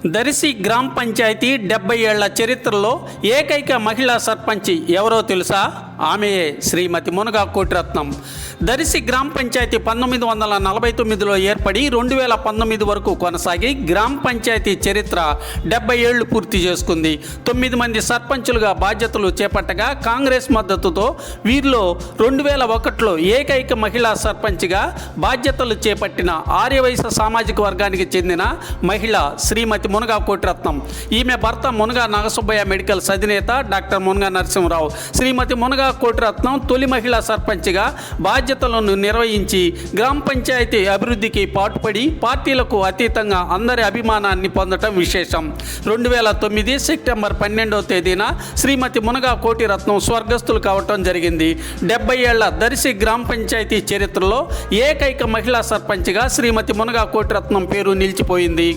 దరిసి గ్రామ పంచాయతీ 70 ఏళ్ల చరిత్రలో ఏకైక మహిళా సర్పంచి ఎవరో తెలుసా? ఆమెయే శ్రీమతి మునగా కోటిరత్నం. దరిసి గ్రామ పంచాయతీ 1949లో ఏర్పడి 2019 వరకు కొనసాగి గ్రామ పంచాయతీ చరిత్ర 70 ఏళ్లు పూర్తి చేసుకుంది. 9 మంది సర్పంచులుగా బాధ్యతలు చేపట్టగా కాంగ్రెస్ మద్దతుతో వీరిలో 2001లో ఏకైక మహిళా సర్పంచ్గా బాధ్యతలు చేపట్టిన ఆర్యవైశ్య సామాజిక వర్గానికి చెందిన మహిళ శ్రీమతి మునగా కోటిరత్నం. ఈమె భర్త మునగా నాగసుబ్బయ్య మెడికల్స్ అధినేత డాక్టర్ మునగా నరసింహరావు. శ్రీమతి మునగా కోటిరత్నం తొలి మహిళా సర్పంచ్గా బాధ్యతలను నిర్వహించి గ్రామ పంచాయతీ అభివృద్ధికి పాటుపడి పార్టీలకు అతీతంగా అందరి అభిమానాన్ని పొందడం విశేషం. 2009 సెప్టెంబర్ 12వ తేదీన శ్రీమతి మునగా కోటిరత్నం స్వర్గస్థులు కావటం జరిగింది. 70 ఏళ్ల దరిసి గ్రామ పంచాయతీ చరిత్రలో ఏకైక మహిళా సర్పంచ్గా శ్రీమతి మునగా కోటిరత్నం పేరు నిలిచిపోయింది.